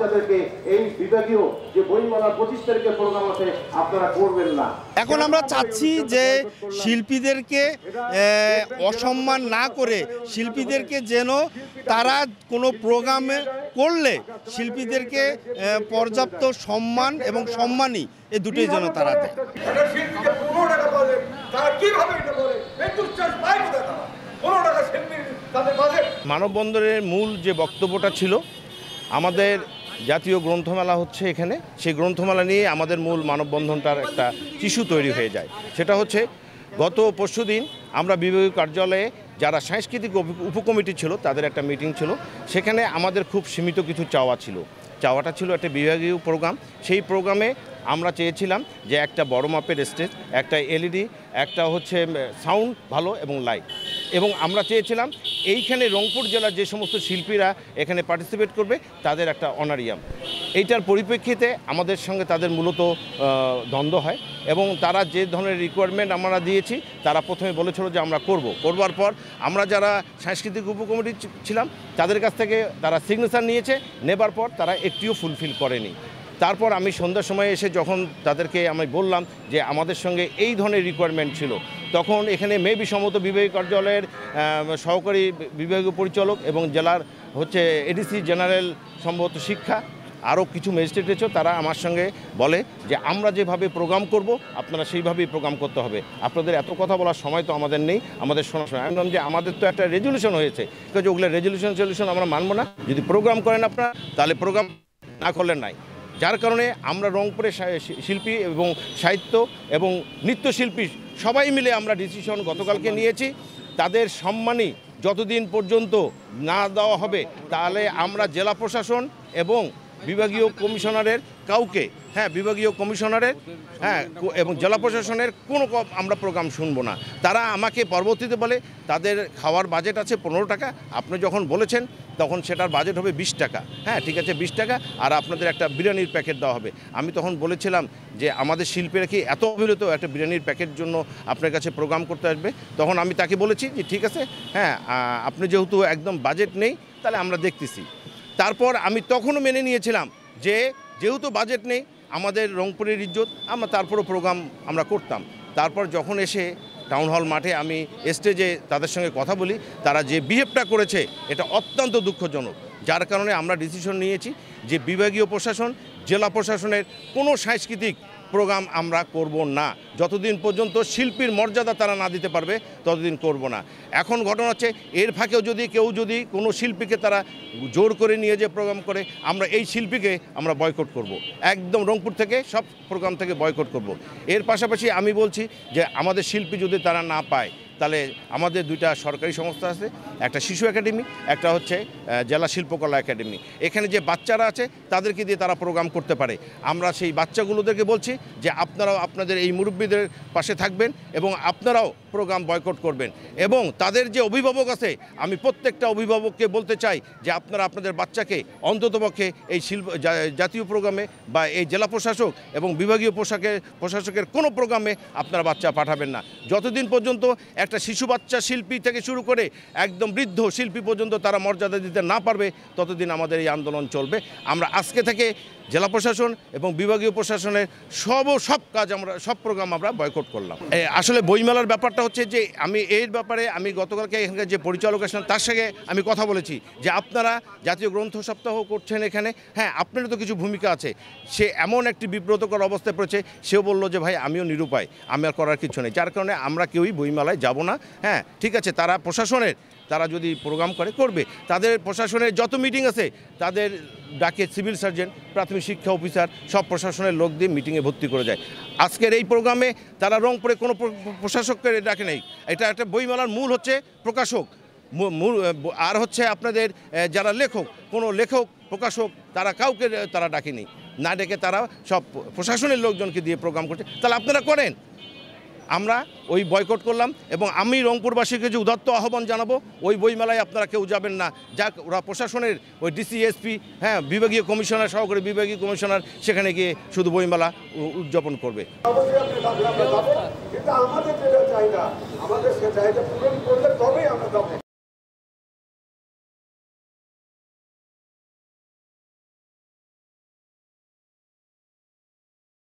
বাচ্চাদেরকে এই বিভাগীয় যে বইমেলা 25 তারিখে প্রোগ্রাম আছে আপনারা করবেন না। এখন আমরা চাচ্ছি যে শিল্পীদেরকে অসম্মান না করে শিল্পীদেরকে যেন তারা কোনো প্রোগ্রামে করলে শিল্পীদেরকে পর্যাপ্ত সম্মান এবং সম্মানই এই দুটোই যেন তারা দেয়। মানববন্ধনের মূল যে বক্তব্যটা ছিল, আমাদের জাতীয় গ্রন্থমেলা হচ্ছে এখানে, সেই গ্রন্থমেলা নিয়ে আমাদের মূল মানববন্ধনটার একটা ইস্যু তৈরি হয়ে যায়। সেটা হচ্ছে গত পরশুদিন আমরা বিভাগীয় কার্যালয়ে যারা সাংস্কৃতিক উপকমিটি ছিল তাদের একটা মিটিং ছিল। সেখানে আমাদের খুব সীমিত কিছু চাওয়াটা ছিল একটা বিভাগীয় প্রোগ্রাম। সেই প্রোগ্রামে আমরা চেয়েছিলাম যে একটা বড় মাপের স্টেজ, একটা এলইডি, একটা হচ্ছে সাউন্ড ভালো এবং লাইট, এবং আমরা চেয়েছিলাম এইখানে রংপুর জেলার যে সমস্ত শিল্পীরা এখানে পার্টিসিপেট করবে তাদের একটা অনারিয়াম। এইটার পরিপ্রেক্ষিতে আমাদের সঙ্গে তাদের মূলত দ্বন্দ্ব হয় এবং তারা যে ধরনের রিকোয়ারমেন্ট আমরা দিয়েছি তারা প্রথমে বলেছিল যে আমরা করবার পর আমরা যারা সাংস্কৃতিক উপকমিটি ছিলাম তাদের কাছ থেকে তারা সিগনেচার নিয়েছে, নেবার পর তারা একটিও ফুলফিল করেনি। তারপর আমি সন্ধ্যার সময় এসে যখন তাদেরকে আমি বললাম যে আমাদের সঙ্গে এই ধরনের রিকোয়ারমেন্ট ছিল, তখন এখানে মেবি সম্মত বিভাগীয় কার্যালয়ের সহকারী বিভাগীয় পরিচালক এবং জেলার হচ্ছে এডিসি জেনারেল সম্ভবত শিক্ষা আরও কিছু ম্যাজিস্ট্রেট এসেছে, তারা আমার সঙ্গে বলে যে আমরা যেভাবে প্রোগ্রাম করব আপনারা সেইভাবেই প্রোগ্রাম করতে হবে, আপনাদের এত কথা বলার সময় তো আমাদের নেই, আমাদের শোনার সময়। আমি বললাম যে আমাদের তো একটা রেজলিউশন হয়েছে, যে ওগুলো রেজলিউশন আমরা মানব না, যদি প্রোগ্রাম করেন আপনারা তাহলে প্রোগ্রাম না করলেন নাই। যার কারণে আমরা রংপুরের শিল্পী এবং সাহিত্য এবং নৃত্যশিল্পী সবাই মিলে আমরা ডিসিশন গতকালকে নিয়েছি, তাদের সম্মানী যতদিন পর্যন্ত না দেওয়া হবে তাহলে আমরা জেলা প্রশাসন এবং বিভাগীয় কমিশনারের কাউকে বিভাগীয় কমিশনারের এবং জেলা প্রশাসনের কোনো আমরা প্রোগ্রাম শুনবো না। তারা আমাকে পরবর্তীতে বলে তাদের খাওয়ার বাজেট আছে 15 টাকা, আপনি যখন বলেছেন তখন সেটার বাজেট হবে 20 টাকা। ঠিক আছে 20 টাকা, আর আপনাদের একটা বিরিয়ানির প্যাকেট দেওয়া হবে। আমি তখন বলেছিলাম যে আমাদের শিল্পীরা কি এত অভিনত একটা বিরিয়ানির প্যাকেট জন্য আপনার কাছে প্রোগ্রাম করতে আসবে? তখন আমি তাকে বলেছি যে ঠিক আছে, আপনি যেহেতু একদম বাজেট নেই তাহলে আমরা দেখতেছি। তারপর আমি তখনও মেনে নিয়েছিলাম যে যেহেতু বাজেট নেই আমাদের রংপুরের ইজ্জত, আমরা তারপরও প্রোগ্রাম আমরা করতাম। তারপর যখন এসে টাউন হল মাঠে আমি স্টেজে তাদের সঙ্গে কথা বলি, তারা যে বিহেভটা করেছে এটা অত্যন্ত দুঃখজনক। যার কারণে আমরা ডিসিশন নিয়েছি যে বিভাগীয় প্রশাসন, জেলা প্রশাসনের কোনো সাংস্কৃতিক প্রোগ্রাম আমরা করব না, যতদিন পর্যন্ত শিল্পীর মর্যাদা তারা না দিতে পারবে ততদিন করব না। এখন ঘটনা হচ্ছে এর ফাঁকেও কেউ যদি কোনো শিল্পীকে তারা জোর করে নিয়ে যে প্রোগ্রাম করে, আমরা এই শিল্পীকে আমরা বয়কট করব, একদম রংপুর থেকে সব প্রোগ্রাম থেকে বয়কট করব। এর পাশাপাশি আমি বলছি যে আমাদের শিল্পী যদি তারা না পায় তাহলে আমাদের দুইটা সরকারি সংস্থা আছে, একটা শিশু একাডেমি, একটা হচ্ছে জেলা শিল্পকলা একাডেমি। এখানে যে বাচ্চারা আছে তাদেরকে দিয়ে তারা প্রোগ্রাম করতে পারে। আমরা সেই বাচ্চাগুলোদেরকে বলছি যে আপনারাও আপনাদের এই মুরব্বীদের পাশে থাকবেন এবং আপনারাও প্রোগ্রাম বয়কট করবেন। এবং তাদের যে অভিভাবক আছে, আমি প্রত্যেকটা অভিভাবককে বলতে চাই যে আপনারা আপনাদের বাচ্চাকে অন্ততপক্ষে এই জাতীয় প্রোগ্রামে বা এই জেলা প্রশাসক এবং বিভাগীয় প্রশাসকের কোনো প্রোগ্রামে আপনারা বাচ্চা পাঠাবেন না, যতদিন পর্যন্ত একটা শিশু বাচ্চা শিল্পী থেকে শুরু করে একদম বৃদ্ধ শিল্পী পর্যন্ত তারা মর্যাদা দিতে না পারবে ততদিন আমাদের এই আন্দোলন চলবে। আমরা আজকে থেকে জেলা প্রশাসন এবং বিভাগীয় প্রশাসনের সব কাজ সব প্রোগ্রাম আমরা বয়কট করলাম। আসলে বইমেলার ব্যাপারটা হচ্ছে যে আমি এর ব্যাপারে আমি গতকালকে এখানকার যে পরিচালক আছেন তার সঙ্গে আমি কথা বলেছি যে আপনারা জাতীয় গ্রন্থ সপ্তাহ করছেন এখানে, আপনারও তো কিছু ভূমিকা আছে। সে এমন একটি বিব্রতকর অবস্থায় পড়েছে, সেও বললো যে ভাই আমিও নিরুপায়, আমি আর করার কিছু নেই। যার কারণে আমরা কেউই বইমেলায় যাব না। ঠিক আছে, তারা প্রশাসনের তারা যদি প্রোগ্রাম করবে, তাদের প্রশাসনের যত মিটিং আছে তাদের ডাকে সিভিল সার্জন, প্রাথমিক শিক্ষা অফিসার, সব প্রশাসনের লোক দিয়ে মিটিংয়ে ভর্তি করে যায়। আজকের এই প্রোগ্রামে তারা রংপুরে কোনো প্রশাসককে ডাকে নেই। এটা একটা বইমেলার মূল হচ্ছে প্রকাশক, আর হচ্ছে আপনাদের যারা লেখক, কোনো লেখক প্রকাশক তারা কাউকে তারা ডাকেনি, না ডেকে তারা সব প্রশাসনের লোকজনকে দিয়ে প্রোগ্রাম করছে। তাহলে আপনারা করেন, আমরা ওই বয়কট করলাম। এবং আমি রংপুরবাসীকে যে উদাত্ত আহ্বান জানাবো, ওই বইমেলায় আপনারা কেউ যাবেন না, যাক ওরা প্রশাসনের ওই ডিসি, এসপি, বিভাগীয় কমিশনার, সহকারী বিভাগীয় কমিশনার সেখানে গিয়ে শুধু বইমেলা উদযাপন করবে।